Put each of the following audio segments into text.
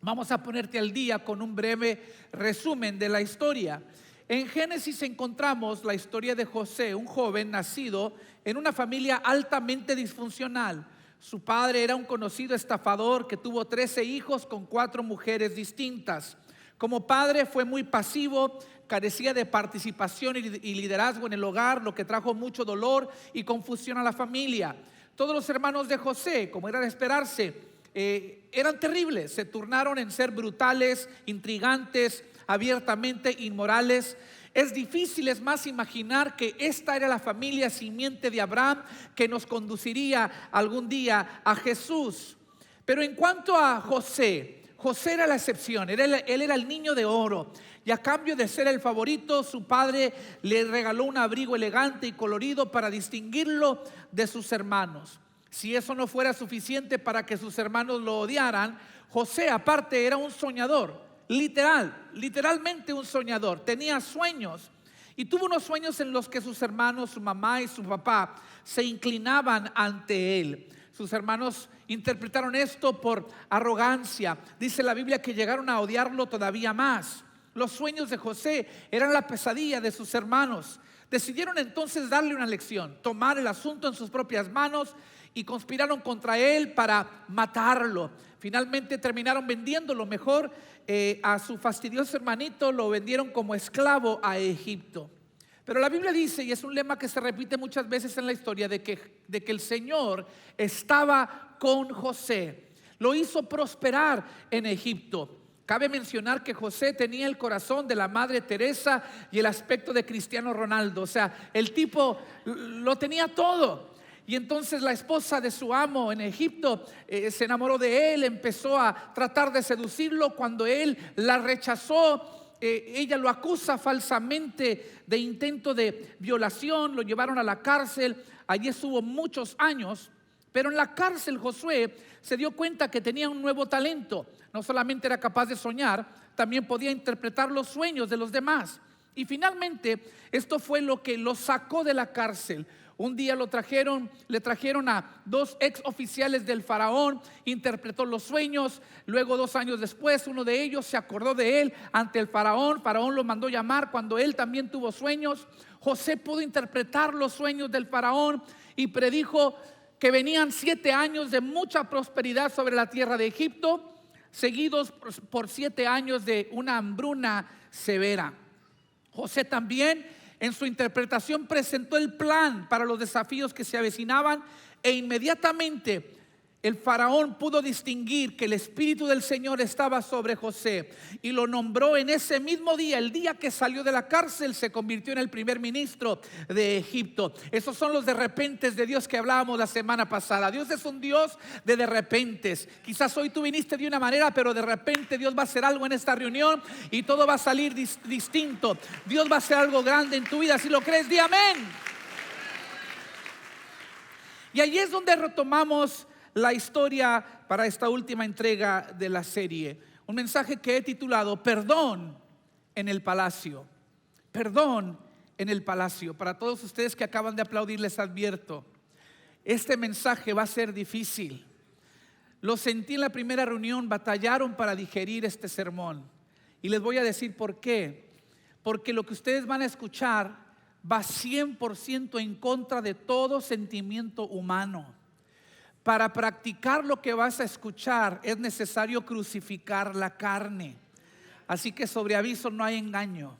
Vamos a ponerte al día con un breve resumen de la historia. En Génesis encontramos la historia de José, un joven nacido en una familia altamente disfuncional. Su padre era un conocido estafador que tuvo 13 hijos con 4 mujeres distintas. Como padre fue muy pasivo, carecía de participación y liderazgo en el hogar, lo que trajo mucho dolor y confusión a la familia. Todos los hermanos de José, como era de esperarse, eran terribles. Se turnaron en ser brutales, intrigantes, abiertamente inmorales. Es difícil, es más, imaginar que esta era la familia simiente de Abraham que nos conduciría algún día a Jesús. Pero en cuanto a José, José era la excepción. Él era el niño de oro, y a cambio de ser el favorito, su padre le regaló un abrigo elegante y colorido para distinguirlo de sus hermanos. Si eso no fuera suficiente para que sus hermanos lo odiaran, José aparte era un soñador, literalmente un soñador. Tenía sueños y tuvo unos sueños en los que sus hermanos, su mamá y su papá se inclinaban ante él. Sus hermanos interpretaron esto por arrogancia. Dice la Biblia que llegaron a odiarlo todavía más. Los sueños de José eran la pesadilla de sus hermanos. Decidieron entonces darle una lección, tomar el asunto en sus propias manos, y conspiraron contra él para matarlo. Finalmente terminaron vendiéndolo mejor a su fastidioso hermanito. Lo vendieron como esclavo a Egipto. Pero la Biblia dice, y es un lema que se repite muchas veces en la historia, de que el Señor estaba con José. Lo hizo prosperar en Egipto. Cabe mencionar que José tenía el corazón de la Madre Teresa y el aspecto de Cristiano Ronaldo. O sea, el tipo lo tenía todo. Y entonces la esposa de su amo en Egipto se enamoró de él, empezó a tratar de seducirlo. Cuando él la rechazó, ella lo acusa falsamente de intento de violación. Lo llevaron a la cárcel. Allí estuvo muchos años. Pero en la cárcel Josué se dio cuenta que tenía un nuevo talento. No solamente era capaz de soñar, también podía interpretar los sueños de los demás. Y finalmente esto fue lo que lo sacó de la cárcel. Un día le trajeron a 2 ex oficiales del faraón, interpretó los sueños. Luego 2 años después, uno de ellos se acordó de él ante el faraón. Faraón lo mandó llamar cuando él también tuvo sueños. José pudo interpretar los sueños del faraón y predijo que venían 7 años de mucha prosperidad sobre la tierra de Egipto, seguidos por 7 años de una hambruna severa. José también en su interpretación presentó el plan para los desafíos que se avecinaban, e inmediatamente el faraón pudo distinguir que el Espíritu del Señor estaba sobre José y lo nombró en ese mismo día. El día que salió de la cárcel se convirtió en el primer ministro de Egipto. Esos son los de repentes de Dios que hablábamos la semana pasada. Dios es un Dios de repentes. Quizás hoy tú viniste de una manera, pero de repente Dios va a hacer algo en esta reunión y todo va a salir distinto. Dios va a hacer algo grande en tu vida. Si lo crees, di amén. Y ahí es donde retomamos la historia para esta última entrega de la serie. Un mensaje que he titulado Perdón en el Palacio. Perdón en el Palacio. Para todos ustedes que acaban de aplaudir, les advierto, este mensaje va a ser difícil. Lo sentí en la primera reunión, batallaron para digerir este sermón. Y les voy a decir por qué. Porque lo que ustedes van a escuchar va 100% en contra de todo sentimiento humano. Para practicar lo que vas a escuchar es necesario crucificar la carne. Así que sobre aviso no hay engaño,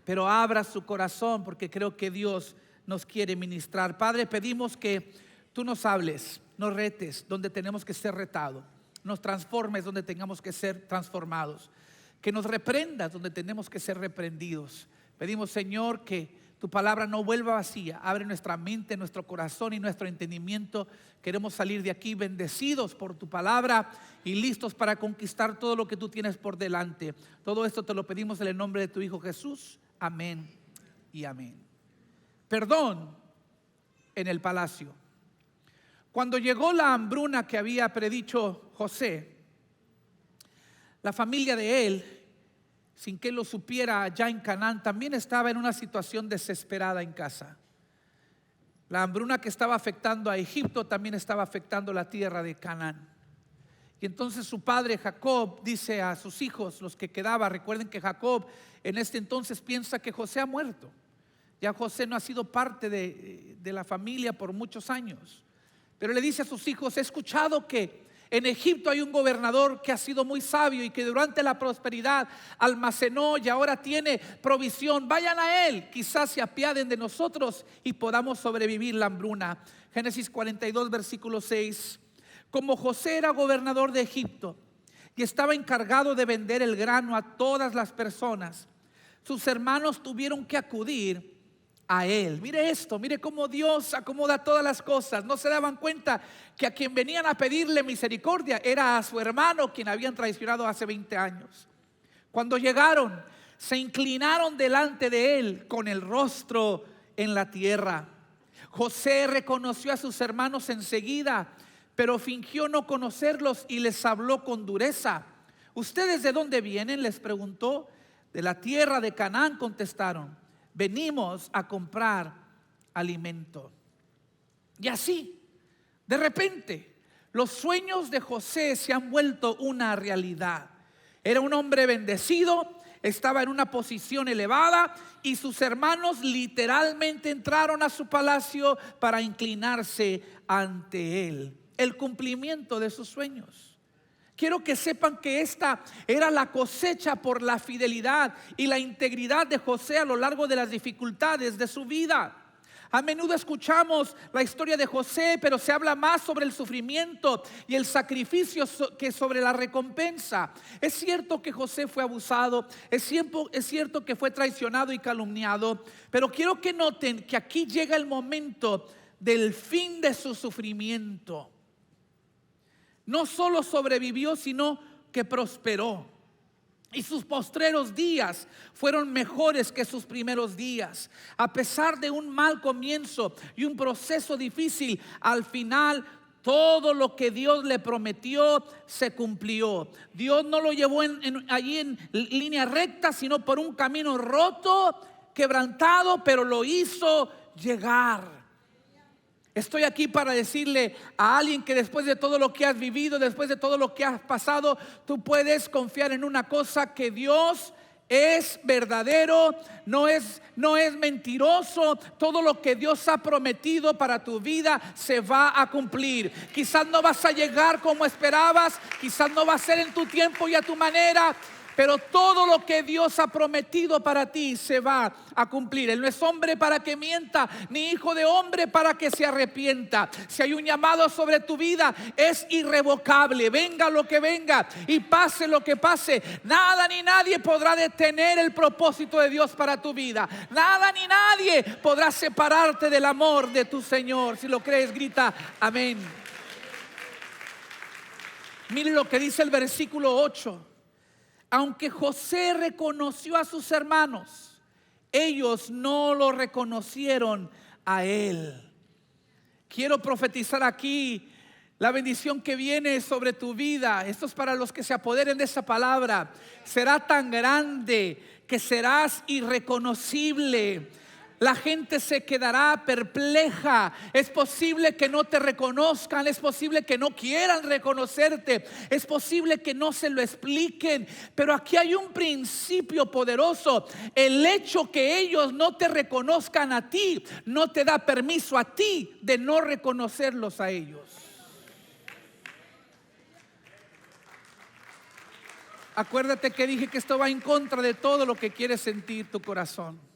pero abra su corazón porque creo que Dios nos quiere ministrar. Padre, pedimos que tú nos hables, nos retes donde tenemos que ser retados, nos transformes donde tengamos que ser transformados, que nos reprendas donde tenemos que ser reprendidos. Pedimos, Señor, que tu palabra no vuelva vacía. Abre nuestra mente, nuestro corazón y nuestro entendimiento. Queremos salir de aquí bendecidos por tu palabra y listos para conquistar todo lo que tú tienes por delante. Todo esto te lo pedimos en el nombre de tu Hijo Jesús. Amén y amén. Perdón en el palacio. Cuando llegó la hambruna que había predicho José, la familia de él sin que él lo supiera, allá en Canaán, también estaba en una situación desesperada en casa. La hambruna que estaba afectando a Egipto también estaba afectando la tierra de Canaán. Y entonces su padre Jacob dice a sus hijos, los que quedaban, recuerden que Jacob en este entonces piensa que José ha muerto. Ya José no ha sido parte de la familia por muchos años. Pero le dice a sus hijos: he escuchado que en Egipto hay un gobernador que ha sido muy sabio y que durante la prosperidad almacenó y ahora tiene provisión. Vayan a él, quizás se apiaden de nosotros y podamos sobrevivir la hambruna. Génesis 42, versículo 6. Como José era gobernador de Egipto y estaba encargado de vender el grano a todas las personas, sus hermanos tuvieron que acudir a él. Mire esto, mire cómo Dios acomoda todas las cosas. No se daban cuenta que a quien venían a pedirle misericordia era a su hermano, quien habían traicionado hace 20 años. Cuando llegaron, se inclinaron delante de él con el rostro en la tierra. José reconoció a sus hermanos enseguida, pero fingió no conocerlos y les habló con dureza. ¿Ustedes de dónde vienen?, les preguntó. De la tierra de Canaán, contestaron. Venimos a comprar alimento. Y así, de repente, los sueños de José se han vuelto una realidad. Era un hombre bendecido, estaba en una posición elevada y sus hermanos literalmente entraron a su palacio para inclinarse ante él. El cumplimiento de sus sueños. Quiero que sepan que esta era la cosecha por la fidelidad y la integridad de José a lo largo de las dificultades de su vida. A menudo escuchamos la historia de José, pero se habla más sobre el sufrimiento y el sacrificio que sobre la recompensa. Es cierto que José fue abusado, es cierto que fue traicionado y calumniado, pero quiero que noten que aquí llega el momento del fin de su sufrimiento. No solo sobrevivió, sino que prosperó. Y sus postreros días fueron mejores que sus primeros días. A pesar de un mal comienzo y un proceso difícil, al final todo lo que Dios le prometió se cumplió. Dios no lo llevó allí en línea recta, sino por un camino roto, quebrantado, pero lo hizo llegar. Estoy aquí para decirle a alguien que después de todo lo que has vivido, después de todo lo que has pasado, tú puedes confiar en una cosa: que Dios es verdadero, no es mentiroso. Todo lo que Dios ha prometido para tu vida se va a cumplir. Quizás no vas a llegar como esperabas, quizás no va a ser en tu tiempo y a tu manera, pero todo lo que Dios ha prometido para ti se va a cumplir. Él no es hombre para que mienta, ni hijo de hombre para que se arrepienta. Si hay un llamado sobre tu vida, es irrevocable. Venga lo que venga y pase lo que pase, nada ni nadie podrá detener el propósito de Dios para tu vida. Nada ni nadie podrá separarte del amor de tu Señor. Si lo crees, grita amén. Mire lo que dice el versículo 8. Aunque José reconoció a sus hermanos, ellos no lo reconocieron a él. Quiero profetizar aquí la bendición que viene sobre tu vida. Esto es para los que se apoderen de esa palabra. Será tan grande que serás irreconocible. La gente se quedará perpleja. Es posible que no te reconozcan, es posible que no quieran reconocerte, es posible que no se lo expliquen, pero aquí hay un principio poderoso. El hecho que ellos no te reconozcan a ti no te da permiso a ti de no reconocerlos a ellos. Acuérdate que dije que esto va en contra de todo lo que quiere sentir tu corazón.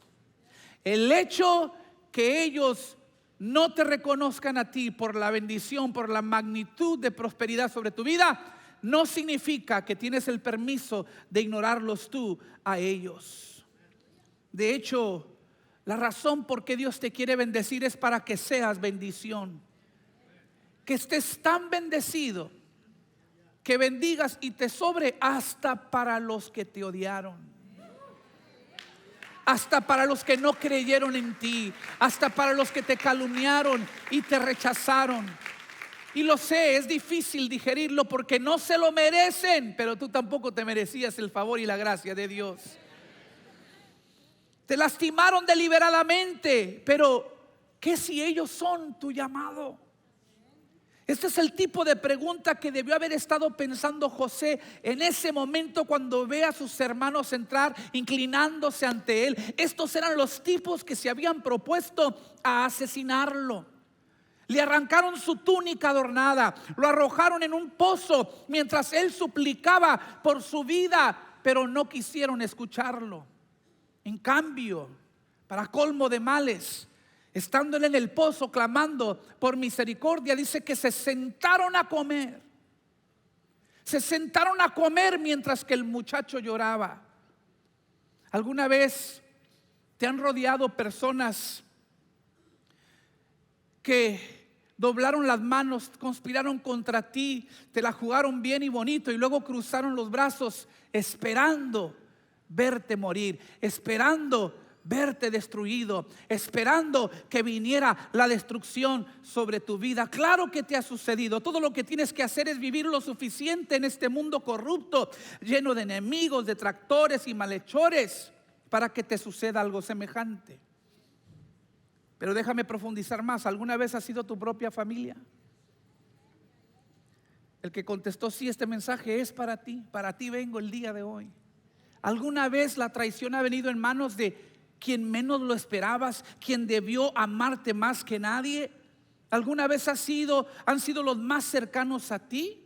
El hecho que ellos no te reconozcan a ti por la bendición, por la magnitud de prosperidad sobre tu vida, no significa que tienes el permiso de ignorarlos tú a ellos. De hecho, la razón por qué Dios te quiere bendecir es para que seas bendición. Que estés tan bendecido que bendigas y te sobre hasta para los que te odiaron. Hasta para los que no creyeron en ti, hasta para los que te calumniaron y te rechazaron. Y lo sé, es difícil digerirlo porque no se lo merecen, pero tú tampoco te merecías el favor y la gracia de Dios. te lastimaron deliberadamente, pero ¿qué si ellos son tu llamado? Este es el tipo de pregunta que debió haber estado pensando José en ese momento cuando ve a sus hermanos entrar inclinándose ante él. Estos eran los tipos que se habían propuesto a asesinarlo. Le arrancaron su túnica adornada, lo arrojaron en un pozo mientras él suplicaba por su vida, pero no quisieron escucharlo. En cambio, para colmo de males, estando él en el pozo clamando por misericordia, dice que se sentaron a comer. Se sentaron a comer mientras que el muchacho lloraba. ¿Alguna vez te han rodeado personas que doblaron las manos, conspiraron contra ti, te la jugaron bien y bonito y luego cruzaron los brazos esperando verte morir, esperando verte destruido, esperando que viniera la destrucción sobre tu vida? Claro que te ha sucedido. Todo lo que tienes que hacer es vivir lo suficiente en este mundo corrupto, lleno de enemigos, detractores y malhechores, para que te suceda algo semejante. Pero déjame profundizar más. ¿Alguna vez ha sido tu propia familia? El que contestó sí, este mensaje es para ti vengo el día de hoy. ¿Alguna vez la traición ha venido en manos de quien menos lo esperabas, quien debió amarte más que nadie? ¿Alguna vez han sido los más cercanos a ti?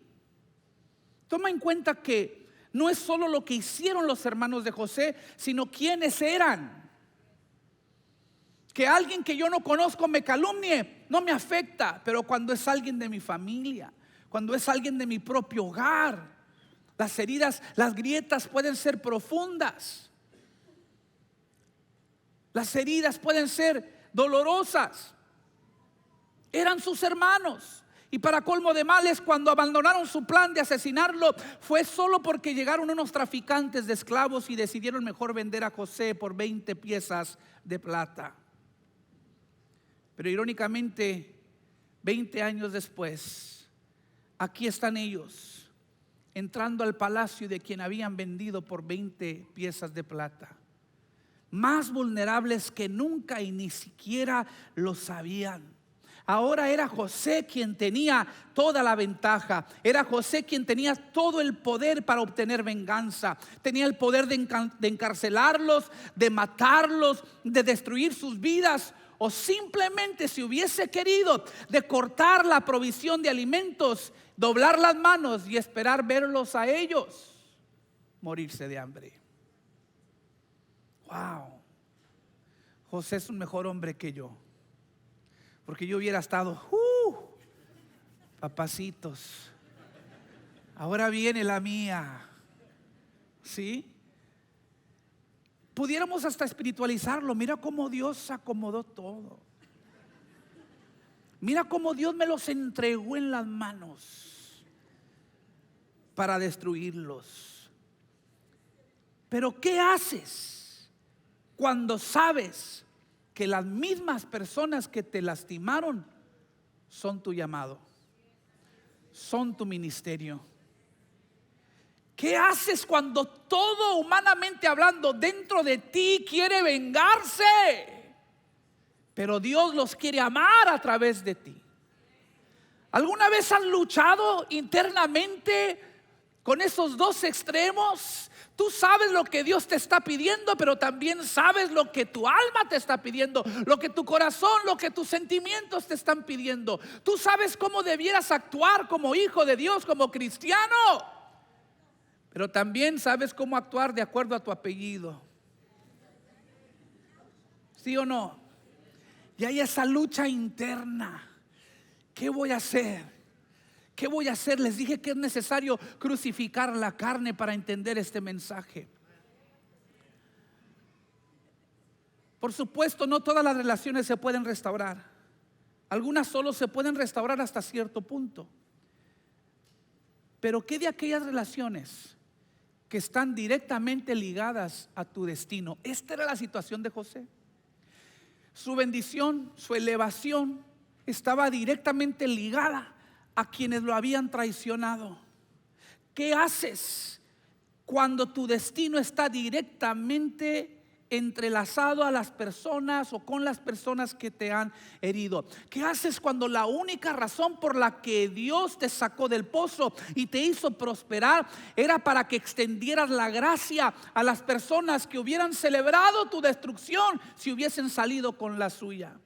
Toma en cuenta que no es solo lo que hicieron los hermanos de José, sino quiénes eran. Que alguien que yo no conozco me calumnie no me afecta, pero cuando es alguien de mi familia, cuando es alguien de mi propio hogar, las heridas, las grietas pueden ser profundas. Las heridas pueden ser dolorosas. Eran sus hermanos. Y para colmo de males, cuando abandonaron su plan de asesinarlo, fue solo porque llegaron unos traficantes de esclavos y decidieron mejor vender a José por 20 piezas de plata. Pero irónicamente, 20 años después, aquí están ellos, entrando al palacio de quien habían vendido por 20 piezas de plata. Más vulnerables que nunca y ni siquiera lo sabían. Ahora era José quien tenía toda la ventaja. Era José quien tenía todo el poder para obtener venganza. Tenía el poder de encarcelarlos, de matarlos, de destruir sus vidas, o simplemente, si hubiese querido, de cortar la provisión de alimentos, doblar las manos y esperar verlos a ellos morirse de hambre. Wow, José es un mejor hombre que yo, porque yo hubiera estado papacitos, ahora viene la mía. ¿Sí? Pudiéramos hasta espiritualizarlo. Mira cómo Dios acomodó todo. Mira cómo Dios me los entregó en las manos para destruirlos. Pero ¿qué haces cuando sabes que las mismas personas que te lastimaron son tu llamado, son tu ministerio? ¿Qué haces cuando todo, humanamente hablando, dentro de ti quiere vengarse, pero Dios los quiere amar a través de ti? ¿Alguna vez has luchado internamente con esos dos extremos? Tú sabes lo que Dios te está pidiendo, pero también sabes lo que tu alma te está pidiendo, lo que tu corazón, lo que tus sentimientos te están pidiendo. Tú sabes cómo debieras actuar como hijo de Dios, como cristiano, pero también sabes cómo actuar de acuerdo a tu apellido. ¿Sí o no? Y hay esa lucha interna. ¿Qué voy a hacer? ¿Qué voy a hacer? Les dije que es necesario crucificar la carne para entender este mensaje. Por supuesto, no todas las relaciones se pueden restaurar. Algunas solo se pueden restaurar hasta cierto punto. Pero ¿qué de aquellas relaciones que están directamente ligadas a tu destino? Esta era la situación de José. Su bendición, su elevación estaba directamente ligada a quienes lo habían traicionado. ¿Qué haces cuando tu destino está directamente entrelazado a las personas o con las personas que te han herido? ¿Qué haces cuando la única razón por la que Dios te sacó del pozo y te hizo prosperar era para que extendieras la gracia a las personas que hubieran celebrado tu destrucción si hubiesen salido con la suya?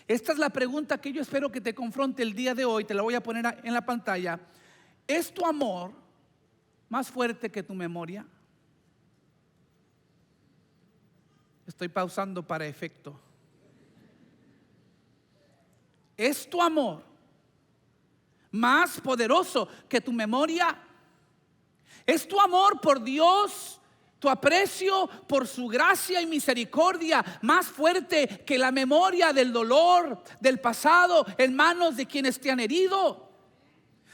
Esta es la pregunta que yo espero que te confronte el día de hoy. Te la voy a poner en la pantalla. ¿Es tu amor más fuerte que tu memoria? Estoy pausando para efecto. ¿Es tu amor más poderoso que tu memoria? ¿Es tu amor por Dios, tu aprecio por su gracia y misericordia más fuerte que la memoria del dolor del pasado en manos de quienes te han herido?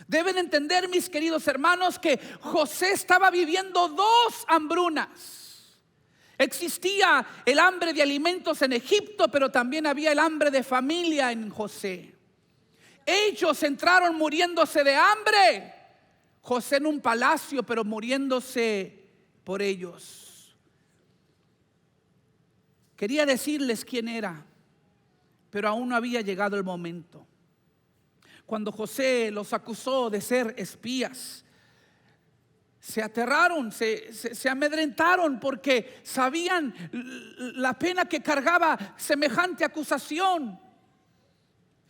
Deben entender, mis queridos hermanos, que José estaba viviendo dos hambrunas. Existía el hambre de alimentos en Egipto, pero también había el hambre de familia en José. Ellos entraron muriéndose de hambre, José en un palacio, pero muriéndose por ellos. Quería decirles quién era, pero aún no había llegado el momento. Cuando José los acusó de ser espías, se aterraron, se amedrentaron porque sabían la pena que cargaba semejante acusación.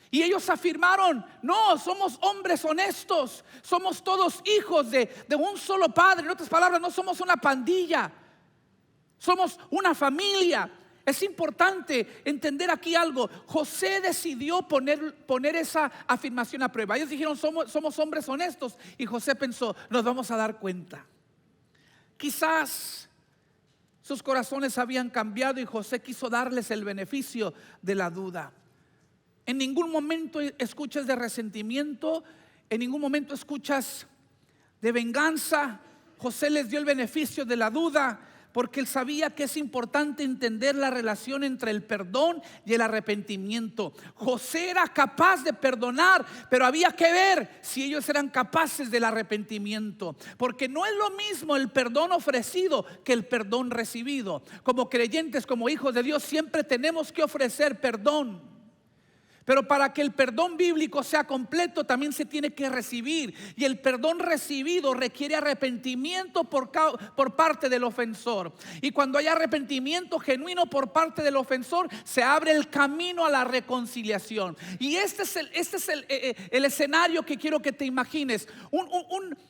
Y ellos afirmaron: no, somos hombres honestos, somos todos hijos de un solo padre. En otras palabras, no somos una pandilla, somos una familia. Es importante entender aquí algo. José decidió poner esa afirmación a prueba. Ellos dijeron: somos hombres honestos. Y José pensó: nos vamos a dar cuenta. Quizás sus corazones habían cambiado y José quiso darles el beneficio de la duda. En ningún momento escuchas de resentimiento, en ningún momento escuchas de venganza. José les dio el beneficio de la duda, porque él sabía que es importante entender la relación entre el perdón y el arrepentimiento. José era capaz de perdonar, pero había que ver si ellos eran capaces del arrepentimiento, porque no es lo mismo el perdón ofrecido que el perdón recibido. Como creyentes, como hijos de Dios, siempre tenemos que ofrecer perdón. Pero para que el perdón bíblico sea completo, también se tiene que recibir. Y el perdón recibido requiere arrepentimiento por parte del ofensor. Y cuando hay arrepentimiento genuino por parte del ofensor, se abre el camino a la reconciliación. Y este es el escenario que quiero que te imagines.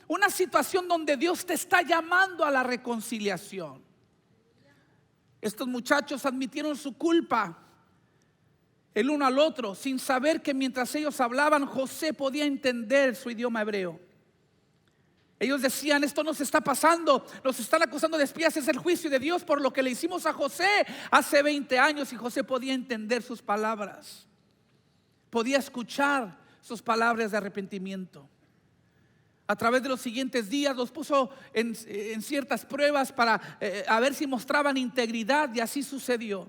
Una situación donde Dios te está llamando a la reconciliación. Estos muchachos admitieron su culpa el uno al otro, sin saber que mientras ellos hablaban, José podía entender su idioma hebreo. Ellos decían: esto nos está pasando, nos están acusando de espías, es el juicio de Dios por lo que le hicimos a José hace 20 años. Y José podía entender sus palabras, podía escuchar sus palabras de arrepentimiento. A través de los siguientes días los puso en ciertas pruebas para a ver si mostraban integridad, y así sucedió.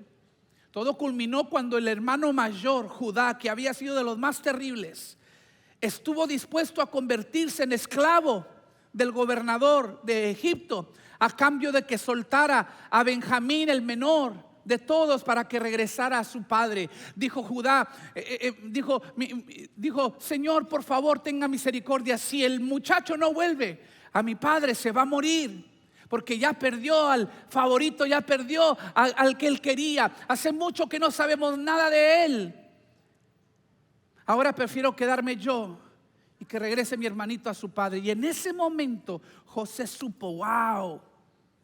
Todo culminó cuando el hermano mayor, Judá, que había sido de los más terribles, estuvo dispuesto a convertirse en esclavo del gobernador de Egipto a cambio de que soltara a Benjamín, el menor de todos, para que regresara a su padre. Dijo Judá, dijo: Señor, por favor, tenga misericordia. Si el muchacho no vuelve, a mi padre se va a morir, porque ya perdió al favorito, ya perdió al que él quería. Hace mucho que no sabemos nada de él. Ahora prefiero quedarme yo y que regrese mi hermanito a su padre. Y en ese momento José supo: wow,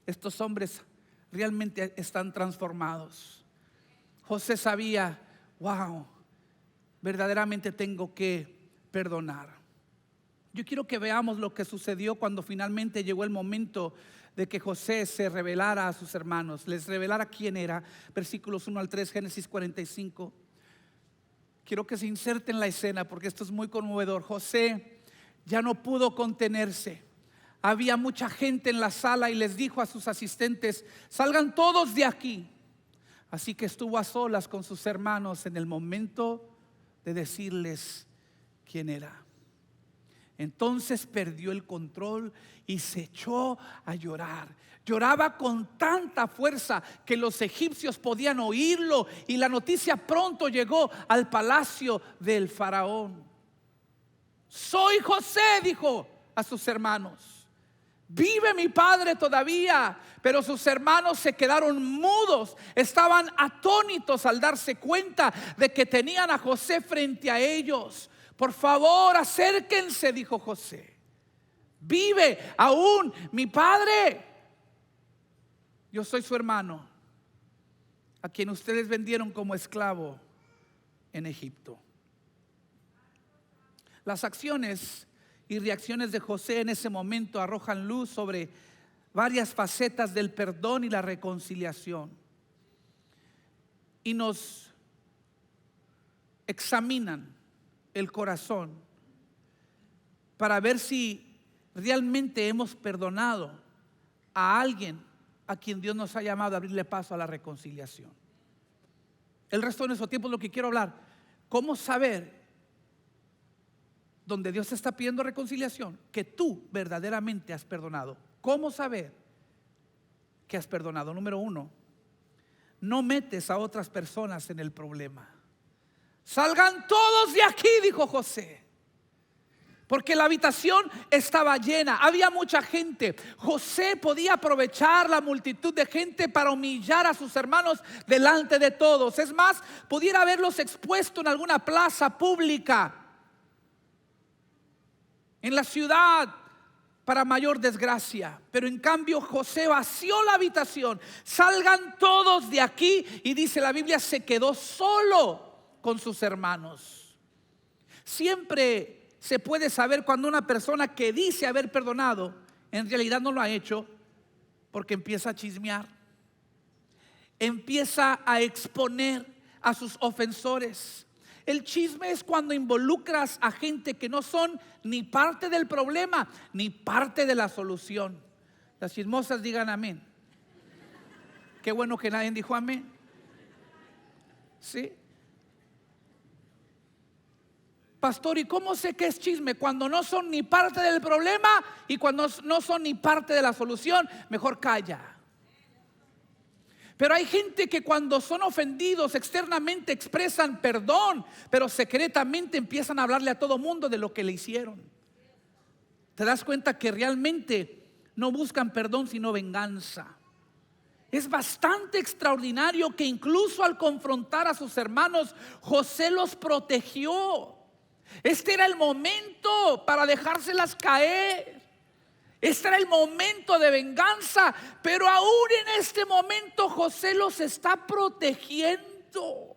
estos hombres realmente están transformados. José sabía: wow, verdaderamente tengo que perdonar. Yo quiero que veamos lo que sucedió cuando finalmente llegó el momento de que José se revelara a sus hermanos, les revelara quién era. Versículos 1 al 3, Génesis 45. Quiero que se inserte en la escena porque esto es muy conmovedor. José ya no pudo contenerse. Había mucha gente en la sala y les dijo a sus asistentes: salgan todos de aquí. Así que estuvo a solas con sus hermanos en el momento de decirles quién era. Entonces perdió el control y se echó a llorar. Lloraba con tanta fuerza que los egipcios podían oírlo, y la noticia pronto llegó al palacio del faraón. Soy José, dijo a sus hermanos. Vive mi padre todavía. Pero sus hermanos se quedaron mudos. Estaban atónitos al darse cuenta de que tenían a José frente a ellos. Por favor, acérquense, dijo José. ¿Vive aún mi padre? Yo soy su hermano, a quien ustedes vendieron como esclavo en Egipto. Las acciones y reacciones de José en ese momento arrojan luz sobre varias facetas del perdón y la reconciliación, y nos examinan el corazón para ver si realmente hemos perdonado a alguien a quien Dios nos ha llamado a abrirle paso a la reconciliación. El resto de nuestro tiempo es lo que quiero hablar. ¿Cómo saber, donde Dios te está pidiendo reconciliación, que tú verdaderamente has perdonado? ¿Cómo saber que has perdonado? Número 1, no metes a otras personas en el problema. Salgan todos de aquí, dijo José, porque la habitación estaba llena, había mucha gente. José podía aprovechar la multitud de gente para humillar a sus hermanos delante de todos. Es más, pudiera haberlos expuesto en alguna plaza pública en la ciudad para mayor desgracia. Pero en cambio José vació la habitación. Salgan todos de aquí, y dice la Biblia, se quedó solo con sus hermanos. Siempre se puede saber cuando una persona que dice haber perdonado en realidad no lo ha hecho, porque empieza a chismear, empieza a exponer a sus ofensores. El chisme es cuando involucras a gente que no son ni parte del problema ni parte de la solución. Las chismosas digan amén. Qué bueno que nadie dijo amén. ¿Sí? Pastor, ¿y cómo sé que es chisme? Cuando no son ni parte del problema y cuando no son ni parte de la solución, mejor calla. Pero hay gente que cuando son ofendidos externamente expresan perdón, pero secretamente empiezan a hablarle a todo mundo de lo que le hicieron. Te das cuenta que realmente no buscan perdón sino venganza. Es bastante extraordinario que incluso al confrontar a sus hermanos, José los protegió. Este era el momento para dejárselas caer. Este era el momento de venganza, pero aún en este momento José los está protegiendo.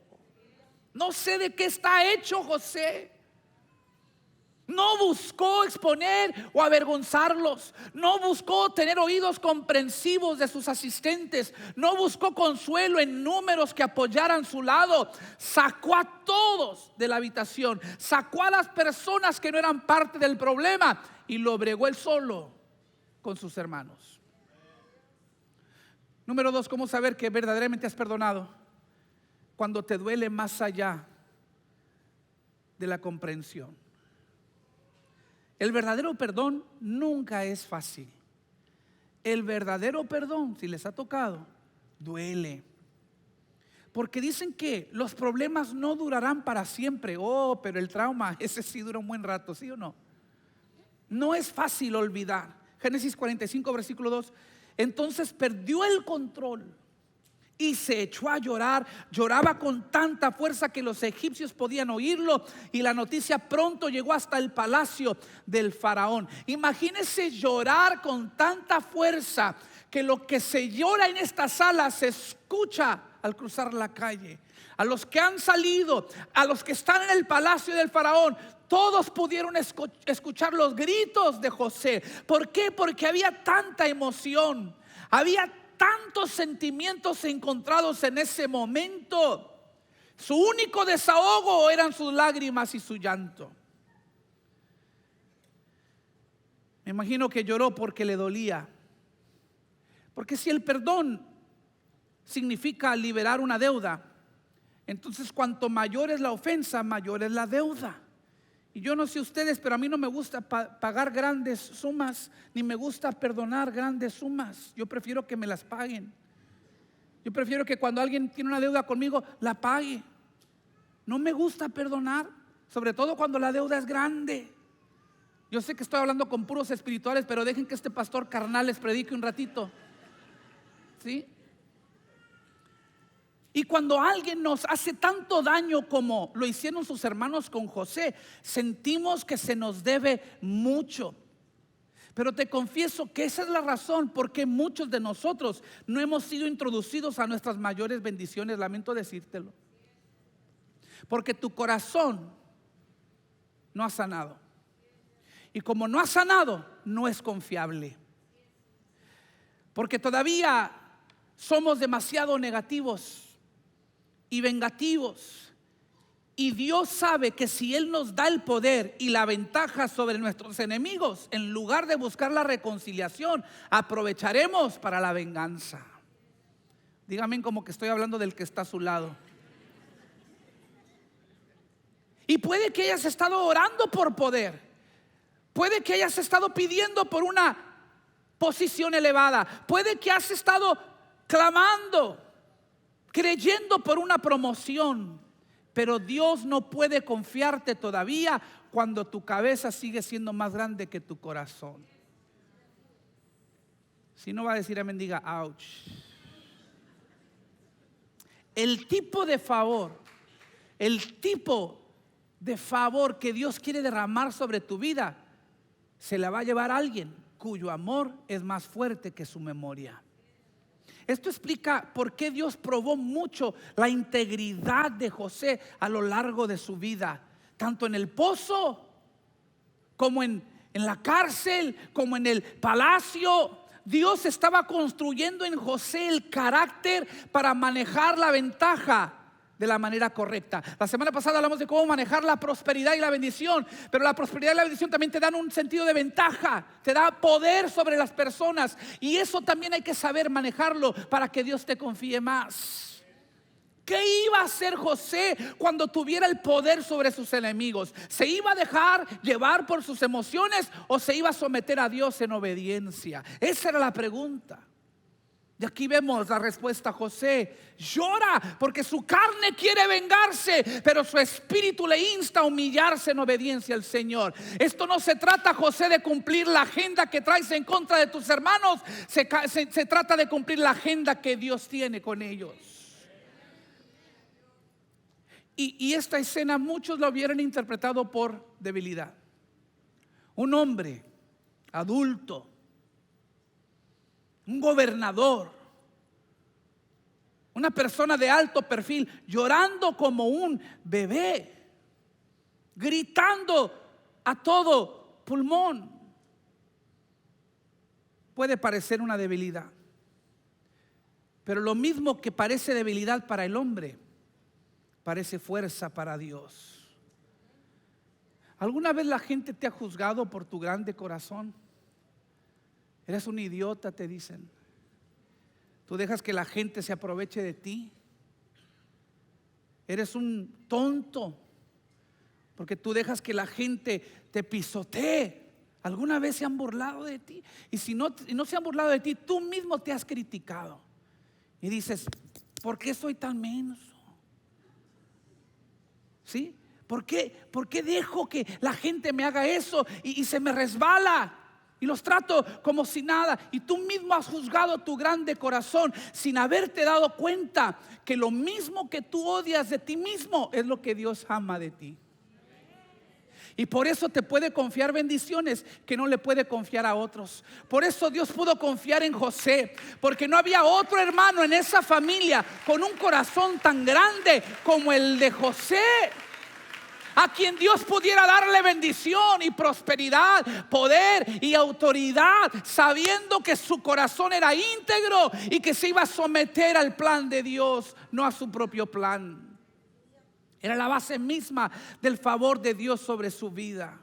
No sé de qué está hecho José. No buscó exponer o avergonzarlos. No buscó tener oídos comprensivos de sus asistentes. No buscó consuelo en números que apoyaran su lado. Sacó a todos de la habitación. Sacó a las personas que no eran parte del problema y lo bregó él solo con sus hermanos. Número 2, ¿cómo saber que verdaderamente has perdonado? Cuando te duele más allá de la comprensión. El verdadero perdón nunca es fácil. El verdadero perdón, si les ha tocado, duele. Porque dicen que los problemas no durarán para siempre. Oh, pero el trauma, ese sí dura un buen rato, ¿sí o no? No es fácil olvidar. Génesis 45, versículo 2. Entonces perdió el control y se echó a llorar. Lloraba con tanta fuerza que los egipcios podían oírlo, y la noticia pronto llegó hasta el palacio del faraón. Imagínense llorar con tanta fuerza que lo que se llora en esta sala se escucha al cruzar la calle. A los que han salido, a los que están en el palacio del faraón, todos pudieron escuchar los gritos de José. ¿Por qué? Porque había tanta emoción, había tantos sentimientos encontrados en ese momento. Su único desahogo eran sus lágrimas y su llanto. Me imagino que lloró porque le dolía. Porque si el perdón significa liberar una deuda, entonces cuanto mayor es la ofensa, mayor es la deuda. Y yo no sé ustedes, pero a mí no me gusta pagar grandes sumas, ni me gusta perdonar grandes sumas. Yo prefiero que me las paguen. Yo prefiero que cuando alguien tiene una deuda conmigo, la pague. No me gusta perdonar, sobre todo cuando la deuda es grande. Yo sé que estoy hablando con puros espirituales, pero dejen que este pastor carnal les predique un ratito. ¿Sí? Y cuando alguien nos hace tanto daño como lo hicieron sus hermanos con José, sentimos que se nos debe mucho. Pero te confieso que esa es la razón por qué muchos de nosotros no hemos sido introducidos a nuestras mayores bendiciones. Lamento decírtelo. Porque tu corazón no ha sanado. Y como no ha sanado, no es confiable. Porque todavía somos demasiado negativos y vengativos, y Dios sabe que si Él nos da el poder y la ventaja sobre nuestros enemigos, en lugar de buscar la reconciliación, aprovecharemos para la venganza. Dígame como que estoy hablando del que está a su lado. Y puede que hayas estado orando por poder, puede que hayas estado pidiendo por una posición elevada, puede que has estado clamando, creyendo por una promoción, pero Dios no puede confiarte todavía cuando tu cabeza sigue siendo más grande que tu corazón. Si no va a decir amén, diga ouch. El tipo de favor que Dios quiere derramar sobre tu vida se la va a llevar a alguien cuyo amor es más fuerte que su memoria. Esto explica por qué Dios probó mucho la integridad de José a lo largo de su vida, tanto en el pozo como en la cárcel, como en el palacio. Dios estaba construyendo en José el carácter para manejar la ventaja de la manera correcta. La semana pasada hablamos de cómo manejar la prosperidad y la bendición, pero la prosperidad y la bendición también te dan un sentido de ventaja, te da poder sobre las personas, y eso también hay que saber manejarlo para que Dios te confíe más. ¿Qué iba a hacer José cuando tuviera el poder sobre sus enemigos? ¿Se iba a dejar llevar por sus emociones o se iba a someter a Dios en obediencia? Esa era la pregunta. Y aquí vemos la respuesta. José llora porque su carne quiere vengarse, pero su espíritu le insta a humillarse en obediencia al Señor. Esto no se trata, José, de cumplir la agenda que traes en contra de tus hermanos. Se trata de cumplir la agenda que Dios tiene con ellos. Y esta escena muchos la hubieran interpretado por debilidad. Un hombre adulto, un gobernador, una persona de alto perfil, llorando como un bebé, gritando a todo pulmón, puede parecer una debilidad. Pero lo mismo que parece debilidad para el hombre, parece fuerza para Dios. ¿Alguna vez la gente te ha juzgado por tu grande corazón? Eres un idiota, te dicen. Tú dejas que la gente se aproveche de ti. Eres un tonto porque tú dejas que la gente te pisotee. ¿Alguna vez se han burlado de ti? Y si no se han burlado de ti, tú mismo te has criticado y dices, ¿por qué soy tan menso? ¿Sí? ¿Por qué dejo que la gente me haga eso y se me resbala? Y los trato como si nada. Y tú mismo has juzgado tu grande corazón sin haberte dado cuenta que lo mismo que tú odias de ti mismo es lo que Dios ama de ti. Y por eso te puede confiar bendiciones que no le puede confiar a otros. Por eso Dios pudo confiar en José, porque no había otro hermano en esa familia con un corazón tan grande como el de José, a quien Dios pudiera darle bendición y prosperidad, poder y autoridad, sabiendo que su corazón era íntegro y que se iba a someter al plan de Dios, no a su propio plan. Era la base misma del favor de Dios sobre su vida.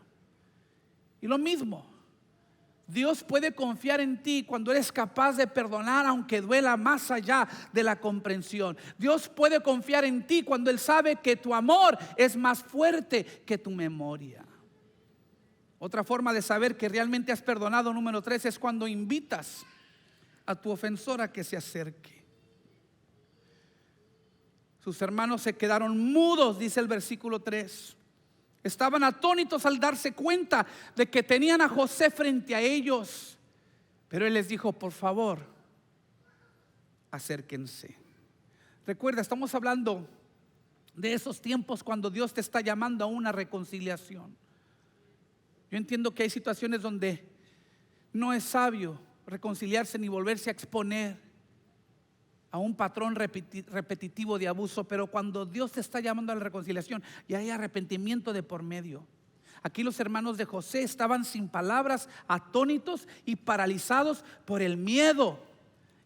Y lo mismo, Dios puede confiar en ti cuando eres capaz de perdonar aunque duela más allá de la comprensión. Dios puede confiar en ti cuando Él sabe que tu amor es más fuerte que tu memoria. Otra forma de saber que realmente has perdonado, número 3, es cuando invitas a tu ofensor a que se acerque. Sus hermanos se quedaron mudos, dice el versículo 3. Estaban atónitos al darse cuenta de que tenían a José frente a ellos. Pero él les dijo: por favor, acérquense. Recuerda, estamos hablando de esos tiempos cuando Dios te está llamando a una reconciliación. Yo entiendo que hay situaciones donde no es sabio reconciliarse ni volverse a exponer a un patrón repetitivo de abuso, pero cuando Dios te está llamando a la reconciliación y hay arrepentimiento de por medio. Aquí los hermanos de José estaban sin palabras, atónitos y paralizados por el miedo.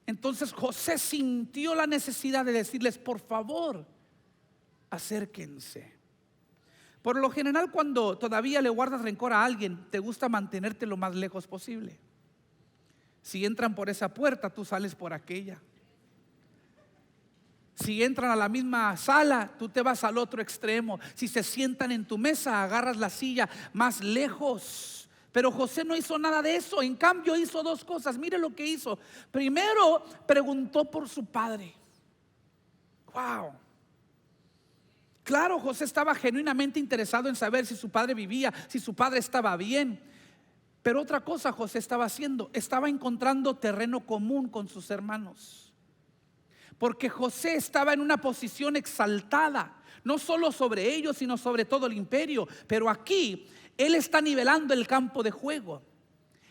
Entonces José sintió la necesidad de decirles: por favor, acérquense. Por lo general, cuando todavía le guardas rencor a alguien, te gusta mantenerte lo más lejos posible. Si entran por esa puerta, tú sales por aquella. Si entran a la misma sala, tú te vas al otro extremo. Si se sientan en tu mesa, agarras la silla más lejos. Pero José no hizo nada de eso. En cambio, hizo dos cosas. Mire lo que hizo. Primero, preguntó por su padre. Wow. Claro, José estaba genuinamente interesado en saber si su padre vivía, si su padre estaba bien. Pero otra cosa José estaba haciendo: estaba encontrando terreno común con sus hermanos. Porque José estaba en una posición exaltada, no solo sobre ellos, sino sobre todo el imperio. Pero aquí él está nivelando el campo de juego.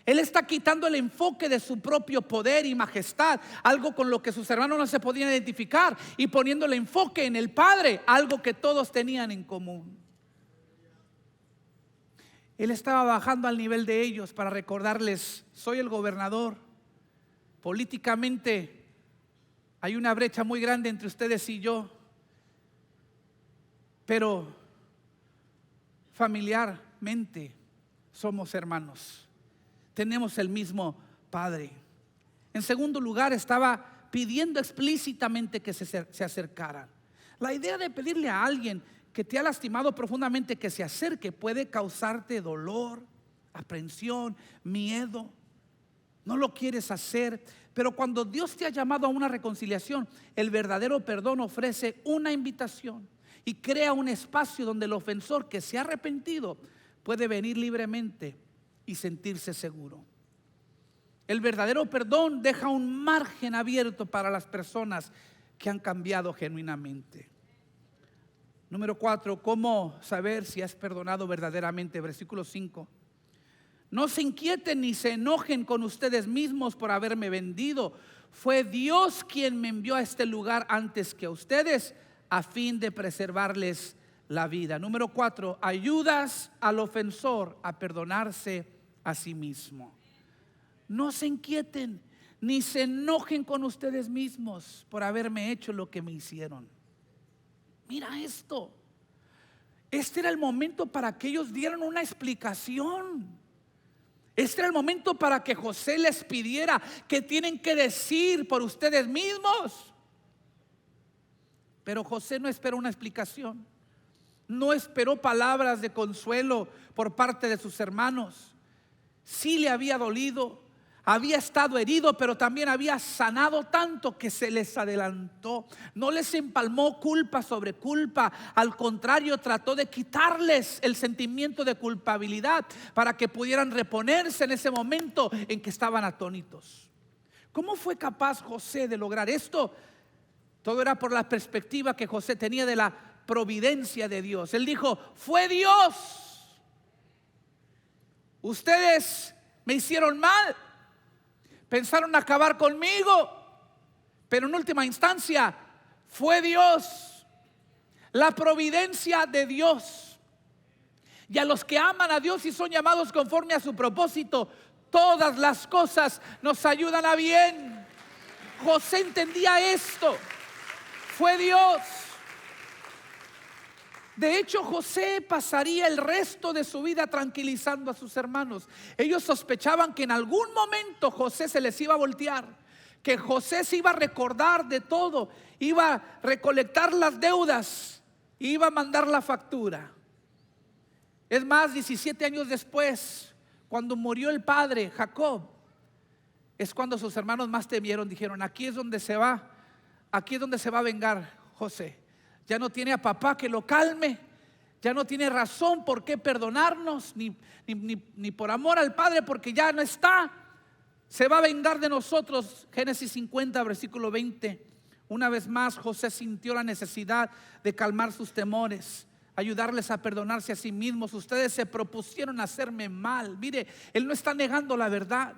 Él está quitando el enfoque de su propio poder y majestad, algo con lo que sus hermanos no se podían identificar, y poniendo el enfoque en el Padre, algo que todos tenían en común. Él estaba bajando al nivel de ellos para recordarles: soy el gobernador. Políticamente hay una brecha muy grande entre ustedes y yo, pero familiarmente somos hermanos. Tenemos el mismo Padre. En segundo lugar, estaba pidiendo explícitamente que se acercaran. La idea de pedirle a alguien que te ha lastimado profundamente que se acerque puede causarte dolor, aprensión, miedo. No lo quieres hacer, pero cuando Dios te ha llamado a una reconciliación, el verdadero perdón ofrece una invitación y crea un espacio donde el ofensor que se ha arrepentido puede venir libremente y sentirse seguro. El verdadero perdón deja un margen abierto para las personas que han cambiado genuinamente. Número 4, ¿cómo saber si has perdonado verdaderamente? Versículo 5. No se inquieten ni se enojen con ustedes mismos por haberme vendido. Fue Dios quien me envió a este lugar antes que a ustedes, a fin de preservarles la vida. Número 4, ayudas al ofensor a perdonarse a sí mismo. No se inquieten ni se enojen con ustedes mismos por haberme hecho lo que me hicieron. Mira esto. Este era el momento para que ellos dieran una explicación. Este era el momento para que José les pidiera: ¿qué tienen que decir por ustedes mismos? Pero José no esperó una explicación. No esperó palabras de consuelo por parte de sus hermanos. Sí le había dolido, había estado herido, pero también había sanado tanto que se les adelantó. No les empalmó culpa sobre culpa. Al contrario, trató de quitarles el sentimiento de culpabilidad para que pudieran reponerse en ese momento en que estaban atónitos. ¿Cómo fue capaz José de lograr esto? Todo era por la perspectiva que José tenía de la providencia de Dios. Él dijo: fue Dios. Ustedes me hicieron mal, pensaron acabar conmigo, pero en última instancia fue Dios, la providencia de Dios. Y a los que aman a Dios y son llamados conforme a su propósito, todas las cosas nos ayudan a bien. José entendía esto. Fue Dios. De hecho, José pasaría el resto de su vida tranquilizando a sus hermanos. Ellos sospechaban que en algún momento José se les iba a voltear, que José se iba a recordar de todo, iba a recolectar las deudas, iba a mandar la factura. Es más, 17 años después, cuando murió el padre Jacob, es cuando sus hermanos más temieron. Dijeron: aquí es donde se va, aquí es donde se va a vengar José. Ya no tiene a papá que lo calme, ya no tiene razón por qué perdonarnos, ni por amor al padre, porque ya no está. Se va a vengar de nosotros. Génesis 50, versículo 20. Una vez más José sintió la necesidad de calmar sus temores, ayudarles a perdonarse a sí mismos. Ustedes se propusieron hacerme mal. Mire, él no está negando la verdad,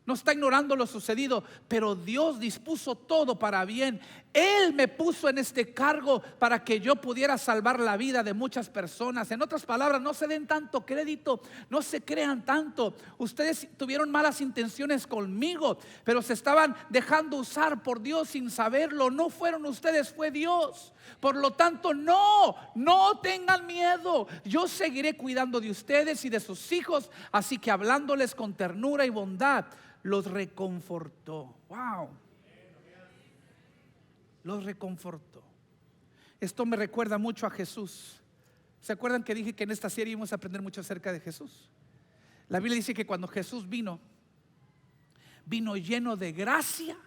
no está ignorando lo sucedido, pero Dios dispuso todo para bien. Él me puso en este cargo para que yo pudiera salvar la vida de muchas personas. En otras palabras, no se den tanto crédito, no se crean tanto. Ustedes tuvieron malas intenciones conmigo, pero se estaban dejando usar por Dios sin saberlo. No fueron ustedes, fue Dios. Por lo tanto, no tengan miedo. Yo seguiré cuidando de ustedes y de sus hijos. Así que hablándoles con ternura y bondad, los reconfortó. Wow. Los reconfortó. Esto me recuerda mucho a Jesús. ¿Se acuerdan que dije que en esta serie íbamos a aprender mucho acerca de Jesús? La Biblia dice que cuando Jesús vino lleno de gracia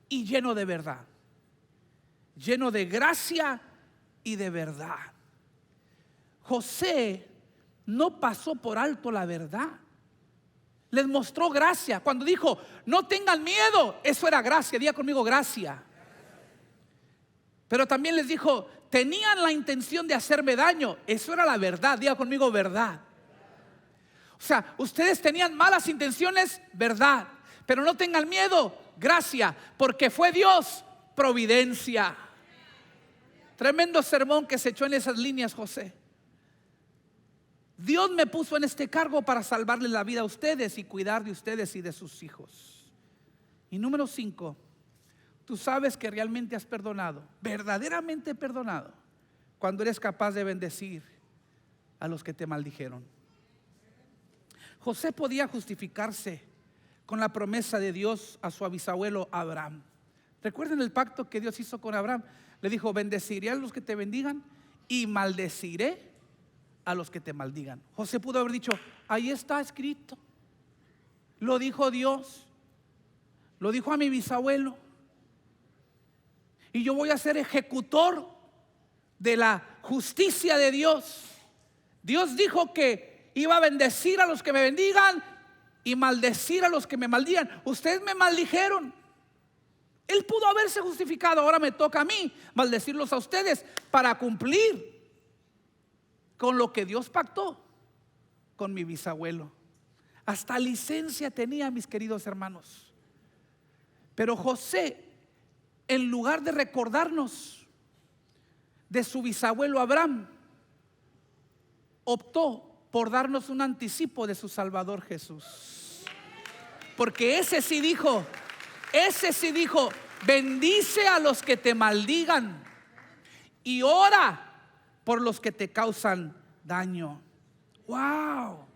y lleno de verdad. Lleno de gracia y de verdad. José no pasó por alto la verdad. Les mostró gracia. Cuando dijo: no tengan miedo, eso era gracia. Diga conmigo: gracia. Pero también les dijo: tenían la intención de hacerme daño, eso era la verdad. Diga conmigo: verdad. O sea, ustedes tenían malas intenciones, verdad. Pero no tengan miedo, gracia, porque fue Dios, providencia. Tremendo sermón que se echó en esas líneas José. Dios me puso en este cargo para salvarles la vida a ustedes y cuidar de ustedes y de sus hijos. Y número 5, tú sabes que realmente has perdonado, verdaderamente perdonado, cuando eres capaz de bendecir a los que te maldijeron. José podía justificarse con la promesa de Dios a su bisabuelo Abraham. ¿Recuerdan el pacto que Dios hizo con Abraham? Le dijo: bendeciré a los que te bendigan y maldeciré a los que te maldigan. José pudo haber dicho: ahí está escrito, lo dijo Dios, lo dijo a mi bisabuelo, y yo voy a ser ejecutor de la justicia de Dios. Dios dijo que iba a bendecir a los que me bendigan y maldecir a los que me maldigan. Ustedes me maldijeron. Él pudo haberse justificado: ahora me toca a mí maldecirlos a ustedes, para cumplir con lo que Dios pactó con mi bisabuelo. Hasta licencia tenía, mis queridos hermanos. Pero José, en lugar de recordarnos de su bisabuelo Abraham, optó por darnos un anticipo de su Salvador Jesús. Porque ese sí dijo: bendice a los que te maldigan y ora por los que te causan daño. Wow.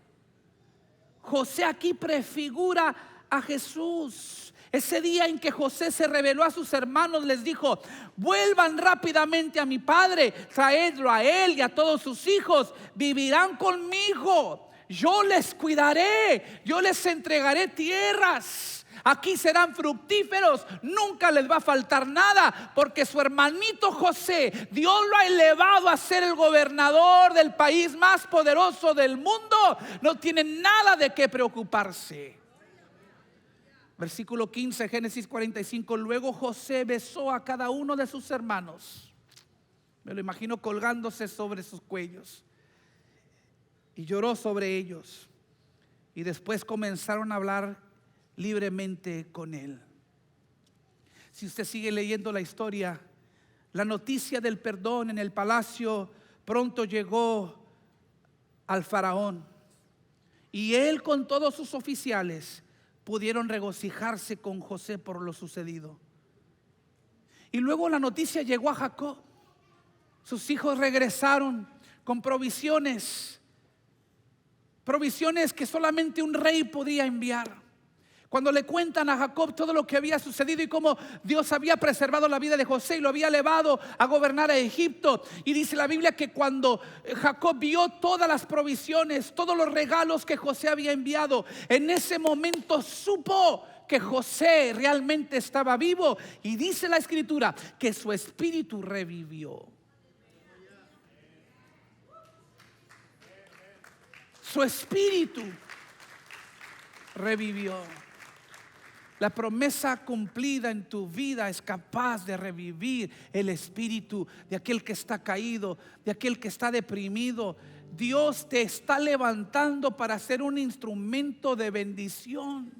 José aquí prefigura a Jesús. Ese día en que José se reveló a sus hermanos, les dijo: vuelvan rápidamente a mi padre, traedlo a él y a todos sus hijos, vivirán conmigo, yo les cuidaré, yo les entregaré tierras. Aquí serán fructíferos, nunca les va a faltar nada, porque su hermanito José, Dios lo ha elevado a ser el gobernador del país más poderoso del mundo. No tiene nada de qué preocuparse. Versículo 15, Génesis 45. Luego José besó a cada uno de sus hermanos, me lo imagino colgándose sobre sus cuellos, y lloró sobre ellos. Y después comenzaron a hablar libremente con él. Si usted sigue leyendo la historia, la noticia del perdón en el palacio pronto llegó al faraón, y él con todos sus oficiales pudieron regocijarse con José por lo sucedido. Y luego la noticia llegó a Jacob. Sus hijos regresaron con provisiones que solamente un rey podía enviar. Cuando le cuentan a Jacob todo lo que había sucedido y cómo Dios había preservado la vida de José y lo había llevado a gobernar a Egipto. Y dice la Biblia que cuando Jacob vio todas las provisiones, todos los regalos que José había enviado, en ese momento supo que José realmente estaba vivo. Y dice la Escritura que su espíritu revivió. Su espíritu revivió. La promesa cumplida en tu vida es capaz de revivir el espíritu de aquel que está caído, de aquel que está deprimido. Dios te está levantando para ser un instrumento de bendición,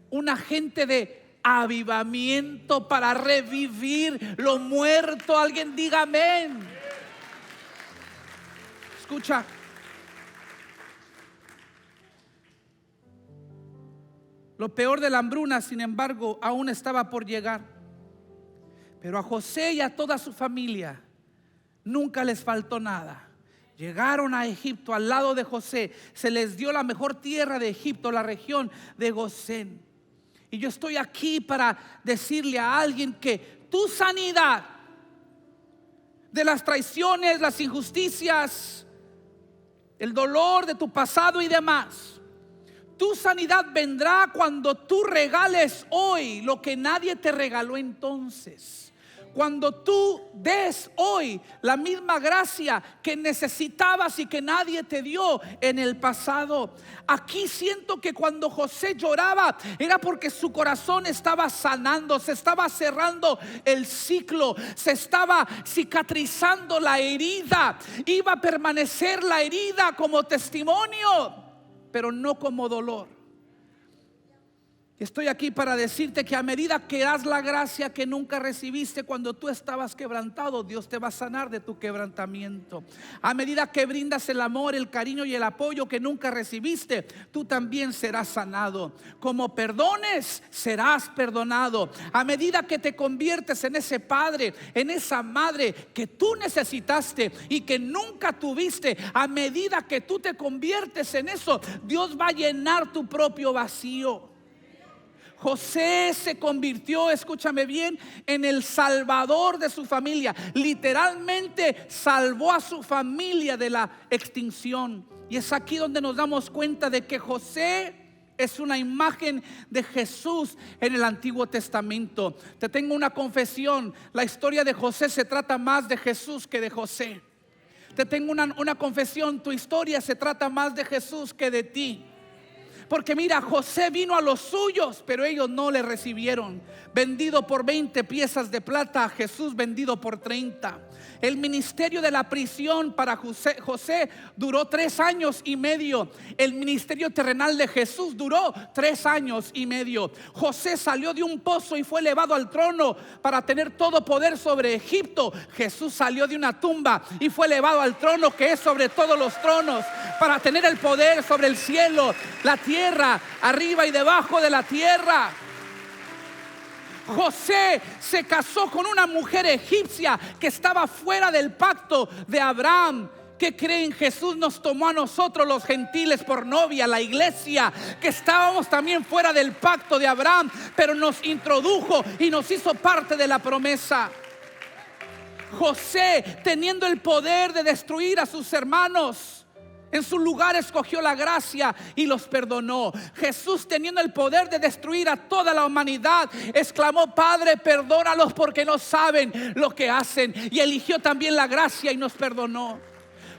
un agente de avivamiento para revivir lo muerto. Alguien diga amén. Escucha. Lo peor de la hambruna, sin embargo, aún estaba por llegar. Pero a José y a toda su familia nunca les faltó nada. Llegaron a Egipto al lado de José. Se les dio la mejor tierra de Egipto, la región de Gosén. Y yo estoy aquí para decirle a alguien que tu sanidad de las traiciones, las injusticias, el dolor de tu pasado y demás, tu sanidad vendrá cuando tú regales hoy lo que nadie te regaló entonces. Cuando tú des hoy la misma gracia que necesitabas y que nadie te dio en el pasado. Aquí siento que cuando José lloraba era porque su corazón estaba sanando, se estaba cerrando el ciclo, se estaba cicatrizando la herida. Iba a permanecer la herida como testimonio, pero no como dolor. Estoy aquí para decirte que a medida que das la gracia que nunca recibiste cuando tú estabas quebrantado, Dios te va a sanar de tu quebrantamiento. A medida que brindas el amor, el cariño y el apoyo que nunca recibiste, tú también serás sanado. Como perdones, serás perdonado. A medida que te conviertes en ese padre, en esa madre que tú necesitaste y que nunca tuviste, a medida que tú te conviertes en eso, Dios va a llenar tu propio vacío. José se convirtió, escúchame bien, en el salvador de su familia. Literalmente salvó a su familia de la extinción. Y es aquí donde nos damos cuenta de que José es una imagen de Jesús en el Antiguo Testamento. Te tengo una confesión: la historia de José se trata más de Jesús que de José. Te tengo una confesión: tu historia se trata más de Jesús que de ti. Porque mira, José vino a los suyos, pero ellos no le recibieron. Vendido por 20 piezas de plata, Jesús vendido por 30. El ministerio de la prisión para José duró 3 años y medio. El ministerio terrenal de Jesús duró 3 años y medio. José salió de un pozo y fue elevado al trono para tener todo poder sobre Egipto. Jesús salió de una tumba y fue elevado al trono que es sobre todos los tronos, para tener el poder sobre el cielo, la tierra, arriba y debajo de la tierra. José se casó con una mujer egipcia que estaba fuera del pacto de Abraham. ¿Qué creen? Jesús nos tomó a nosotros los gentiles por novia, la iglesia, que estábamos también fuera del pacto de Abraham, pero nos introdujo y nos hizo parte de la promesa. José, teniendo el poder de destruir a sus hermanos, en su lugar escogió la gracia y los perdonó. Jesús, teniendo el poder de destruir a toda la humanidad, exclamó: Padre, perdónalos porque no saben lo que hacen. Y eligió también la gracia y nos perdonó.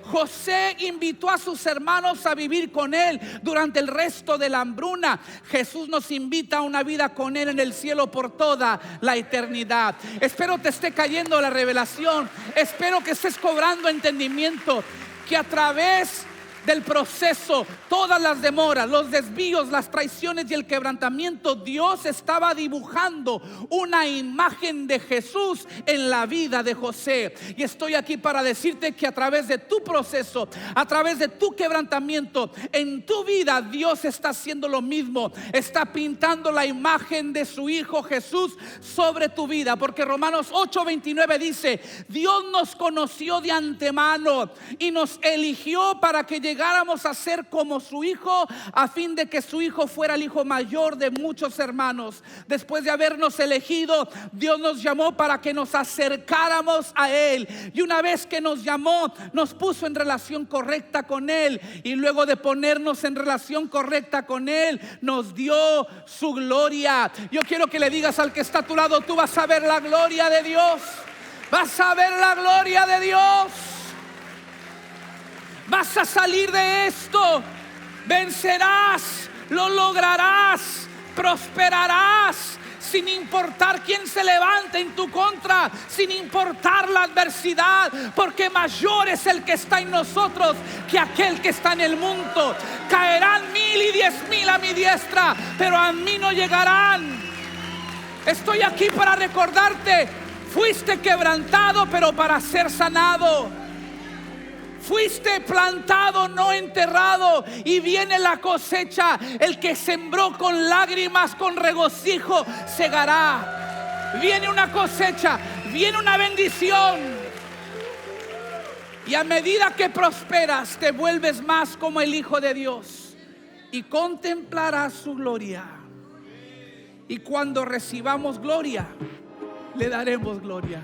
José invitó a sus hermanos a vivir con él durante el resto de la hambruna. Jesús nos invita a una vida con él en el cielo por toda la eternidad. Espero te esté cayendo la revelación. Espero que estés cobrando entendimiento, que a través del proceso, todas las demoras, los desvíos, las traiciones y el quebrantamiento, Dios estaba dibujando una imagen de Jesús en la vida de José. Y estoy aquí para decirte que a través de tu proceso, a través de tu quebrantamiento, en tu vida, Dios está haciendo lo mismo. Está pintando la imagen de su Hijo Jesús sobre tu vida. Porque Romanos 8:29 dice: Dios nos conoció de antemano y nos eligió para que llegáramos llegáramos a ser como su hijo, a fin de que su hijo fuera el hijo mayor de muchos hermanos. Después de habernos elegido, Dios nos llamó para que nos acercáramos a Él. Y una vez que nos llamó, nos puso en relación correcta con Él. Y luego de ponernos en relación correcta con Él, nos dio su gloria. Yo quiero que le digas al que está a tu lado: tú vas a ver la gloria de Dios. Vas a ver la gloria de Dios. Vas a salir de esto. Vencerás, lo lograrás, prosperarás, sin importar quién se levante en tu contra, sin importar la adversidad, porque mayor es el que está en nosotros que aquel que está en el mundo. Caerán 1000 y 10,000 a mi diestra, pero a mí no llegarán. Estoy aquí para recordarte: fuiste quebrantado, pero para ser sanado. Fuiste plantado, no enterrado, y viene la cosecha. El que sembró con lágrimas, con regocijo, segará. Viene una cosecha, viene una bendición. Y a medida que prosperas, te vuelves más como el Hijo de Dios y contemplarás su gloria. Y cuando recibamos gloria, le daremos gloria.